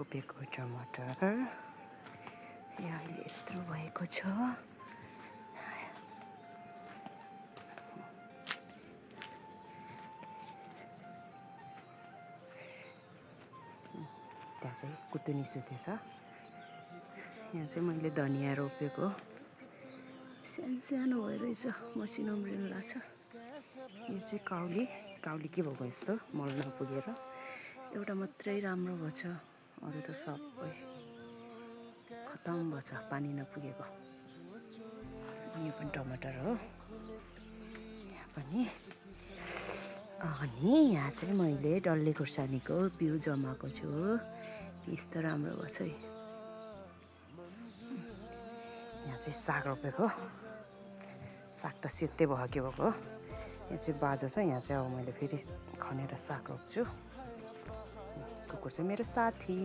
रोपेको टमाटर यहाँ अहिले यत्रो भएको छ। त्यहाँ चाहिँ कुतुनी सुतेछ। यहाँ चाहिँ मैले धनियाँ रोपेको सानो भएर रहेछ, मसिनो उम्रिनु लाग्छ। यो चाहिँ काउली के भएको यस्तो मल नपुगेर एउटा मात्रै राम्रो भएछ, अरू त सबै खतम भएछ पानी नपुगेको। यो पनि टमाटर हो यहाँ पनि। अनि यहाँ चाहिँ मैले डल्ले खुर्सानीको बिउ जमाएको छु। यस्तो राम्रो भएछ है। यहाँ चाहिँ साग रोपेको, साग त सेतै भयो के भएको। यहाँ चाहिँ बाँझो छ, यहाँ चाहिँ अब मैले फेरि खनेर साग रोप्छु। कुकुर चाहिँ मेरो साथी।